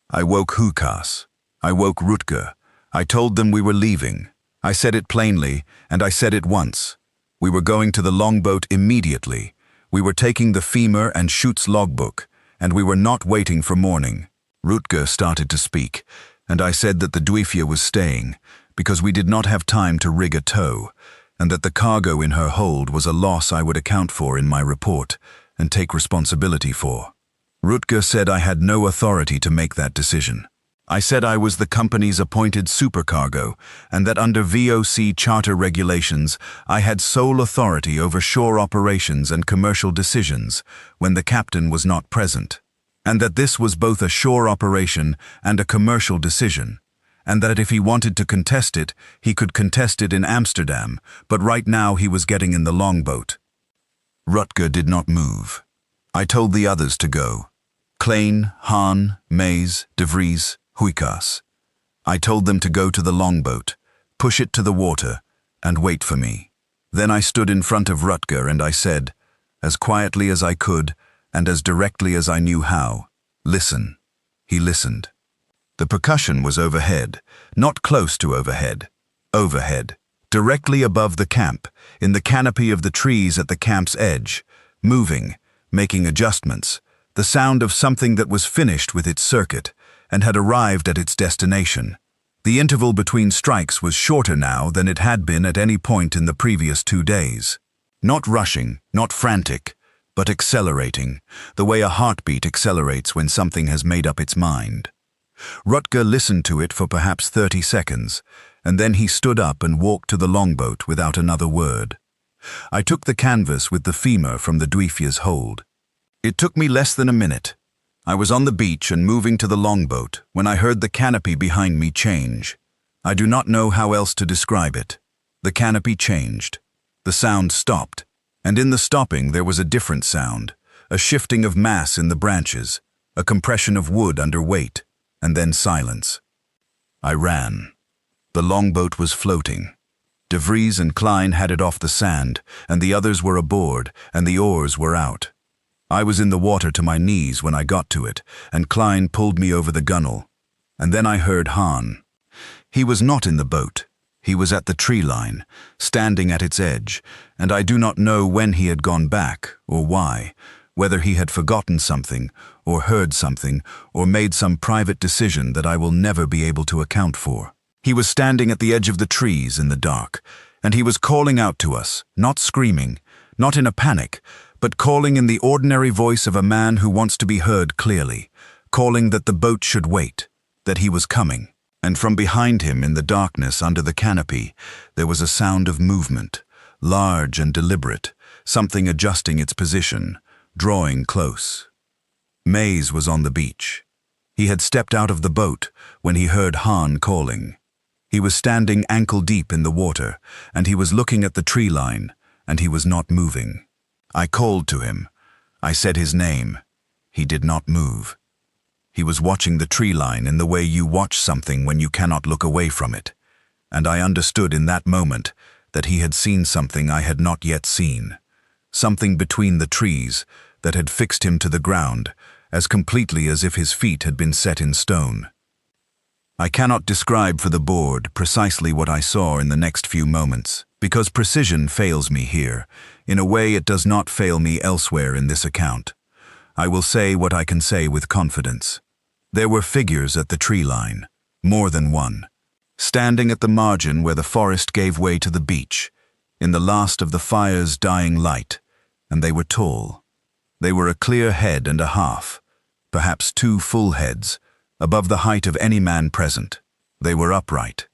I woke Huikas. I woke Rutger. I told them we were leaving. I said it plainly, and I said it once. We were going to the longboat immediately. We were taking the femur and Schutz's logbook, and we were not waiting for morning. Rutger started to speak, and I said that the Dwifja was staying, because we did not have time to rig a tow, and that the cargo in her hold was a loss I would account for in my report, and take responsibility for. Rutger said I had no authority to make that decision. I said I was the company's appointed supercargo, and that under VOC charter regulations I had sole authority over shore operations and commercial decisions when the captain was not present, and that this was both a shore operation and a commercial decision, and that if he wanted to contest it, he could contest it in Amsterdam, but right now he was getting in the longboat. Rutger did not move. I told the others to go. Klein, Hahn, Mays, De Vries, Huikas. I told them to go to the longboat, push it to the water, and wait for me. Then I stood in front of Rutger and I said, as quietly as I could and as directly as I knew how, "Listen." He listened. The percussion was overhead, not close to overhead. Overhead, directly above the camp, in the canopy of the trees at the camp's edge, moving, making adjustments, the sound of something that was finished with its circuit and had arrived at its destination. The interval between strikes was shorter now than it had been at any point in the previous 2 days. Not rushing, not frantic, but accelerating, the way a heartbeat accelerates when something has made up its mind. Rutger listened to it for perhaps 30 seconds, and then he stood up and walked to the longboat without another word. I took the canvas with the femur from the Dwifja's hold. It took me less than a minute. I was on the beach and moving to the longboat when I heard the canopy behind me change. I do not know how else to describe it. The canopy changed. The sound stopped, and in the stopping there was a different sound, a shifting of mass in the branches, a compression of wood under weight, and then silence. I ran. The longboat was floating. De Vries and Klein had it off the sand, and the others were aboard, and the oars were out. I was in the water to my knees when I got to it, and Klein pulled me over the gunwale. And then I heard Hahn. He was not in the boat. He was at the tree line, standing at its edge, and I do not know when he had gone back, or why, whether he had forgotten something, or heard something, or made some private decision that I will never be able to account for. He was standing at the edge of the trees in the dark, and he was calling out to us, not screaming, not in a panic, but calling in the ordinary voice of a man who wants to be heard clearly, calling that the boat should wait, that he was coming. And from behind him in the darkness under the canopy, there was a sound of movement, large and deliberate, something adjusting its position, drawing close. Mays was on the beach. He had stepped out of the boat when he heard Hahn calling. He was standing ankle-deep in the water, and he was looking at the tree line, and he was not moving. I called to him. I said his name. He did not move. He was watching the tree line in the way you watch something when you cannot look away from it, and I understood in that moment that he had seen something I had not yet seen, something between the trees that had fixed him to the ground as completely as if his feet had been set in stone. I cannot describe for the board precisely what I saw in the next few moments, because precision fails me here, in a way it does not fail me elsewhere in this account. I will say what I can say with confidence. There were figures at the tree line, more than one, standing at the margin where the forest gave way to the beach, in the last of the fire's dying light, and they were tall. They were a clear head and a half, perhaps 2 full heads, above the height of any man present. They were upright.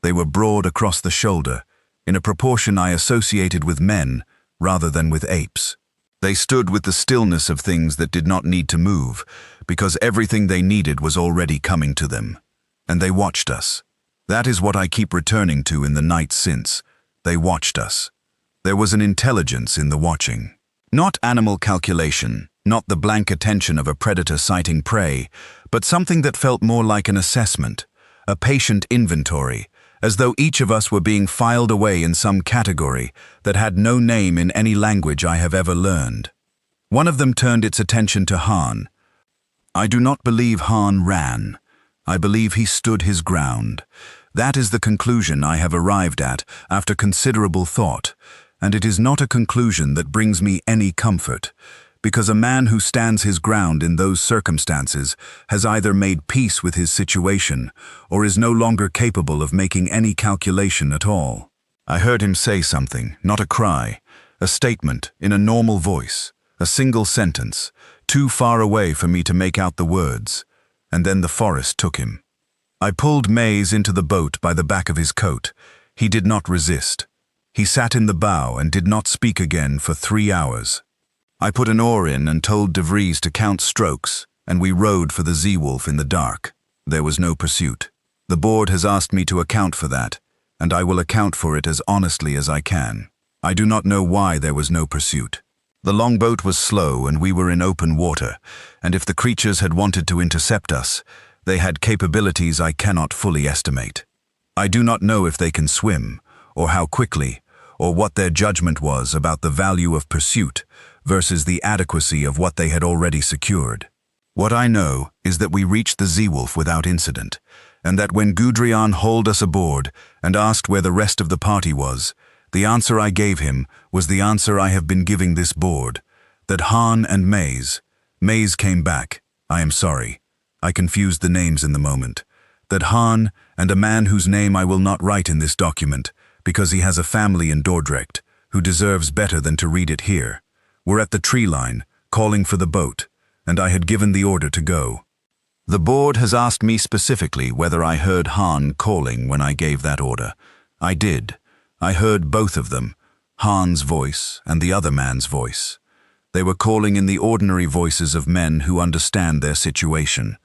They were broad across the shoulder, in a proportion I associated with men rather than with apes. They stood with the stillness of things that did not need to move, because everything they needed was already coming to them. And they watched us. That is what I keep returning to in the night since. They watched us. There was an intelligence in the watching. Not animal calculation, not the blank attention of a predator sighting prey, but something that felt more like an assessment, a patient inventory, as though each of us were being filed away in some category that had no name in any language I have ever learned. One of them turned its attention to Hahn. I do not believe Hahn ran. I believe he stood his ground. That is the conclusion I have arrived at after considerable thought, and it is not a conclusion that brings me any comfort, because a man who stands his ground in those circumstances has either made peace with his situation or is no longer capable of making any calculation at all. I heard him say something, not a cry, a statement in a normal voice, a single sentence, too far away for me to make out the words, and then the forest took him. I pulled Mays into the boat by the back of his coat. He did not resist. He sat in the bow and did not speak again for 3 hours. I put an oar in and told De Vries to count strokes, and we rowed for the Zeewolf in the dark. There was no pursuit. The board has asked me to account for that, and I will account for it as honestly as I can. I do not know why there was no pursuit. The longboat was slow and we were in open water, and if the creatures had wanted to intercept us, they had capabilities I cannot fully estimate. I do not know if they can swim, or how quickly, or what their judgment was about the value of pursuit versus the adequacy of what they had already secured. What I know is that we reached the Zeewolf without incident, and that when Gudrian hauled us aboard and asked where the rest of the party was, the answer I gave him was the answer I have been giving this board, that Han and Maze came back. I am sorry, I confused the names in the moment. That Han and a man whose name I will not write in this document, because he has a family in Dordrecht, who deserves better than to read it here, were at the tree line, calling for the boat, and I had given the order to go. The board has asked me specifically whether I heard Han calling when I gave that order. I did. I heard both of them, Han's voice and the other man's voice. They were calling in the ordinary voices of men who understand their situation.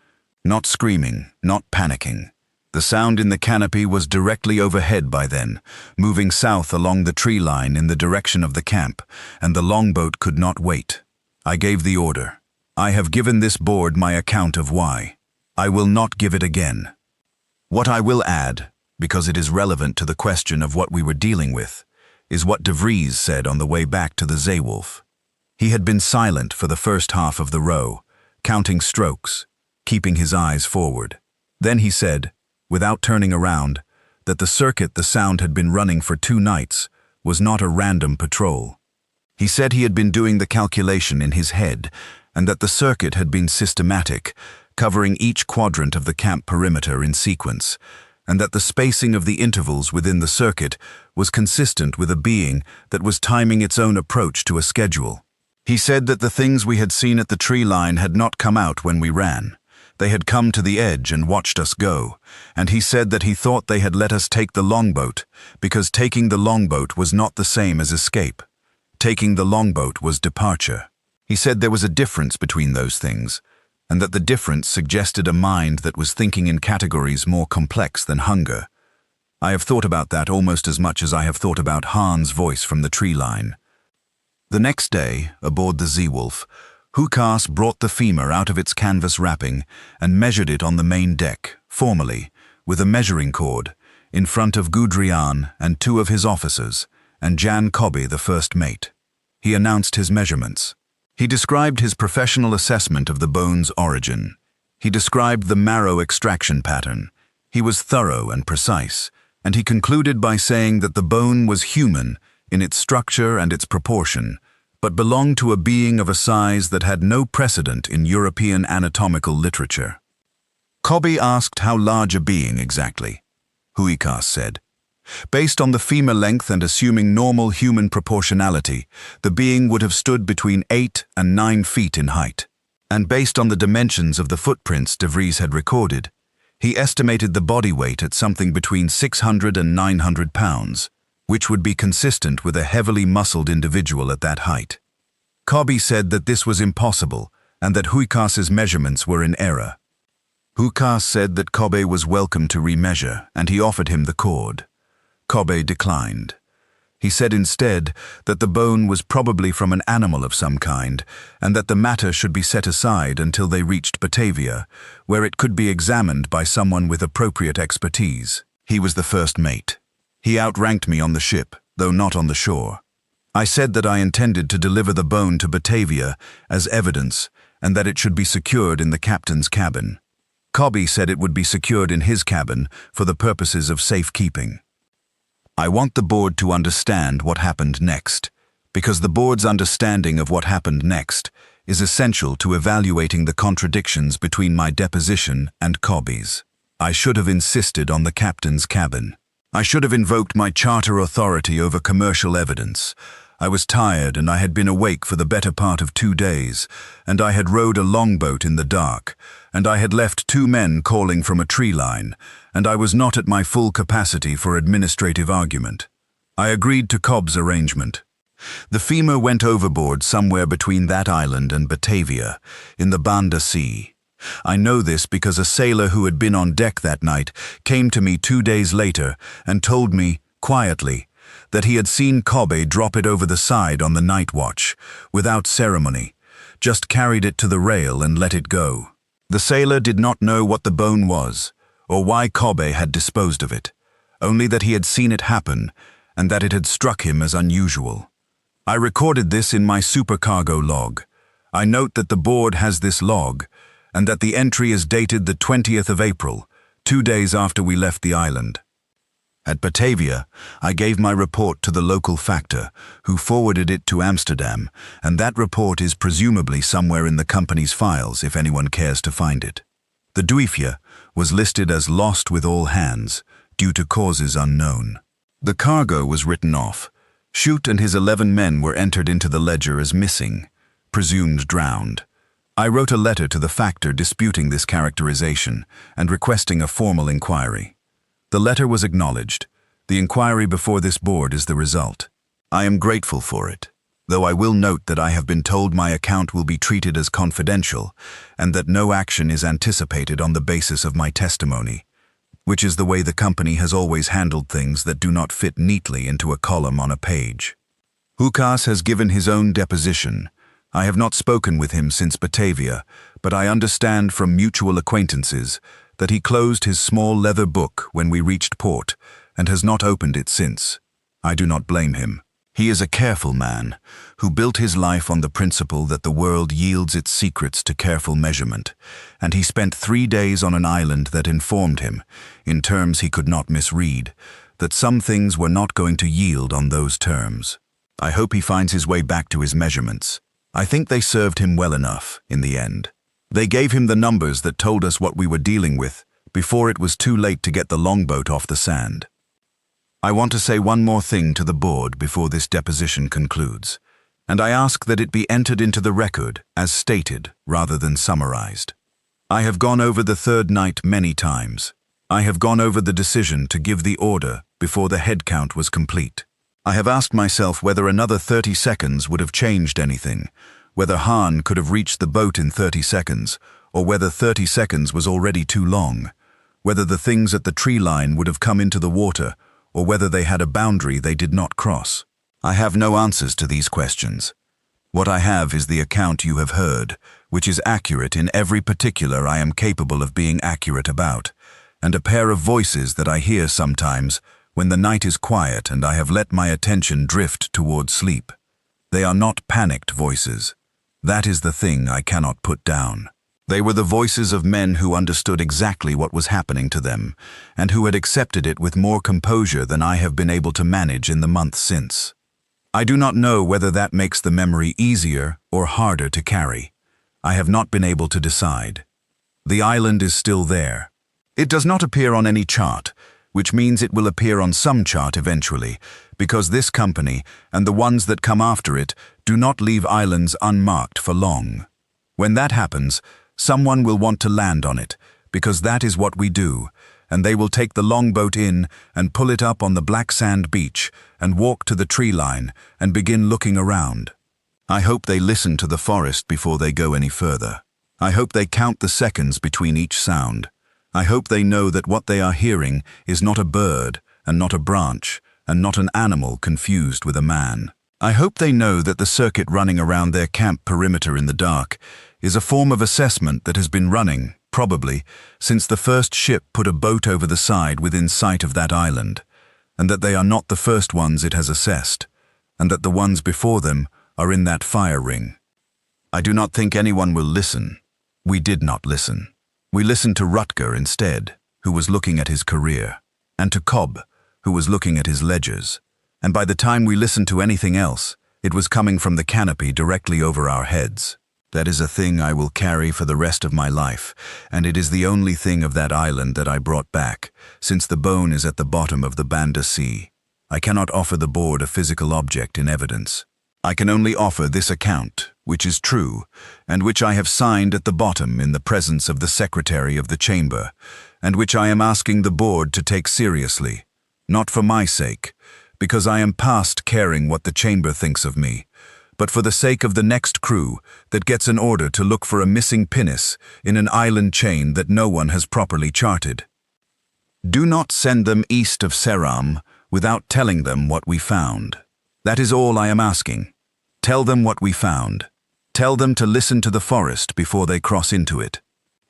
Not screaming, not panicking. The sound in the canopy was directly overhead by then, moving south along the tree line in the direction of the camp, and the longboat could not wait. I gave the order. I have given this board my account of why. I will not give it again. What I will add, because it is relevant to the question of what we were dealing with, is what De Vries said on the way back to the Zeewolf. He had been silent for the first half of the row, counting strokes, keeping his eyes forward. Then he said, without turning around, that the circuit the sound had been running for 2 nights was not a random patrol. He said he had been doing the calculation in his head, and that the circuit had been systematic, covering each quadrant of the camp perimeter in sequence, and that the spacing of the intervals within the circuit was consistent with a being that was timing its own approach to a schedule. He said that the things we had seen at the tree line had not come out when we ran. They had come to the edge and watched us go, and he said that he thought they had let us take the longboat, because taking the longboat was not the same as escape. Taking the longboat was departure. He said there was a difference between those things, and that the difference suggested a mind that was thinking in categories more complex than hunger. I have thought about that almost as much as I have thought about Han's voice from the tree line. The next day, aboard the Zeewolf, Hukas brought the femur out of its canvas wrapping and measured it on the main deck, formally, with a measuring cord, in front of Gudrian and 2 of his officers, and Jan Cobby, the first mate. He announced his measurements. He described his professional assessment of the bone's origin. He described the marrow extraction pattern. He was thorough and precise, and he concluded by saying that the bone was human in its structure and its proportion, but belonged to a being of a size that had no precedent in European anatomical literature. Cobby asked how large a being exactly. Huikas said, based on the femur length and assuming normal human proportionality, the being would have stood between 8 and 9 feet in height. And based on the dimensions of the footprints De Vries had recorded, he estimated the body weight at something between 600 and 900 pounds, which would be consistent with a heavily muscled individual at that height. Cobby said that this was impossible and that Huikas's measurements were in error. Hukas said that Cobby was welcome to remeasure, and he offered him the cord. Cobby declined. He said instead that the bone was probably from an animal of some kind, and that the matter should be set aside until they reached Batavia, where it could be examined by someone with appropriate expertise. He was the first mate. He outranked me on the ship, though not on the shore. I said that I intended to deliver the bone to Batavia as evidence, and that it should be secured in the captain's cabin. Cobby said it would be secured in his cabin for the purposes of safekeeping. I want the board to understand what happened next, because the board's understanding of what happened next is essential to evaluating the contradictions between my deposition and Cobby's. I should have insisted on the captain's cabin. I should have invoked my charter authority over commercial evidence. I was tired and I had been awake for the better part of 2 days, and I had rowed a longboat in the dark, and I had left 2 men calling from a tree line, and I was not at my full capacity for administrative argument. I agreed to Cobb's arrangement. The femur went overboard somewhere between that island and Batavia, in the Banda Sea. I know this because a sailor who had been on deck that night came to me 2 days later and told me, quietly, that he had seen Kobe drop it over the side on the night watch, without ceremony, just carried it to the rail and let it go. The sailor did not know what the bone was, or why Kobe had disposed of it, only that he had seen it happen and that it had struck him as unusual. I recorded this in my supercargo log. I note that the board has this log, and that the entry is dated the 20th of April, 2 days after we left the island. At Batavia, I gave my report to the local factor, who forwarded it to Amsterdam, and that report is presumably somewhere in the company's files if anyone cares to find it. The Duifje was listed as lost with all hands, due to causes unknown. The cargo was written off. Schutt and his 11 men were entered into the ledger as missing, presumed drowned. I wrote a letter to the factor disputing this characterization and requesting a formal inquiry. The letter was acknowledged. The inquiry before this board is the result. I am grateful for it, though I will note that I have been told my account will be treated as confidential and that no action is anticipated on the basis of my testimony, which is the way the company has always handled things that do not fit neatly into a column on a page. Hukas has given his own deposition. I have not spoken with him since Batavia, but I understand from mutual acquaintances that he closed his small leather book when we reached port and has not opened it since. I do not blame him. He is a careful man who built his life on the principle that the world yields its secrets to careful measurement, and he spent 3 days on an island that informed him, in terms he could not misread, that some things were not going to yield on those terms. I hope he finds his way back to his measurements. I think they served him well enough in the end. They gave him the numbers that told us what we were dealing with before it was too late to get the longboat off the sand. I want to say one more thing to the board before this deposition concludes, and I ask that it be entered into the record as stated rather than summarized. I have gone over the third night many times. I have gone over the decision to give the order before the head count was complete. I have asked myself whether another 30 seconds would have changed anything, whether Hahn could have reached the boat in 30 seconds, or whether 30 seconds was already too long, whether the things at the tree line would have come into the water, or whether they had a boundary they did not cross. I have no answers to these questions. What I have is the account you have heard, which is accurate in every particular I am capable of being accurate about, and a pair of voices that I hear sometimes when the night is quiet and I have let my attention drift toward sleep. They are not panicked voices. That is the thing I cannot put down. They were the voices of men who understood exactly what was happening to them, and who had accepted it with more composure than I have been able to manage in the months since. I do not know whether that makes the memory easier or harder to carry. I have not been able to decide. The island is still there. It does not appear on any chart, which means it will appear on some chart eventually, because this company and the ones that come after it do not leave islands unmarked for long. When that happens, someone will want to land on it, because that is what we do, and they will take the longboat in and pull it up on the black sand beach and walk to the tree line and begin looking around. I hope they listen to the forest before they go any further. I hope they count the seconds between each sound. I hope they know that what they are hearing is not a bird and not a branch and not an animal confused with a man. I hope they know that the circuit running around their camp perimeter in the dark is a form of assessment that has been running, probably, since the first ship put a boat over the side within sight of that island, and that they are not the first ones it has assessed, and that the ones before them are in that fire ring. I do not think anyone will listen. We did not listen. We listened to Rutger instead, who was looking at his career, and to Cobb, who was looking at his ledgers, and by the time we listened to anything else, it was coming from the canopy directly over our heads. That is a thing I will carry for the rest of my life, and it is the only thing of that island that I brought back, since the bone is at the bottom of the Banda Sea. I cannot offer the board a physical object in evidence. I can only offer this account, which is true, and which I have signed at the bottom in the presence of the Secretary of the Chamber, and which I am asking the board to take seriously, not for my sake, because I am past caring what the Chamber thinks of me, but for the sake of the next crew that gets an order to look for a missing pinnace in an island chain that no one has properly charted. Do not send them east of Seram without telling them what we found. That is all I am asking. Tell them what we found. Tell them to listen to the forest before they cross into it.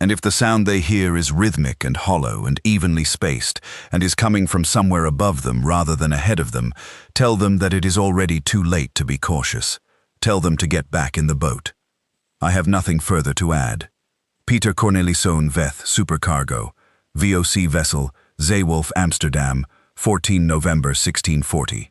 And if the sound they hear is rhythmic and hollow and evenly spaced, and is coming from somewhere above them rather than ahead of them, tell them that it is already too late to be cautious. Tell them to get back in the boat. I have nothing further to add. Peter Corneliszoon Veth, supercargo, VOC vessel, Zeewolf, Amsterdam, 14 November 1640.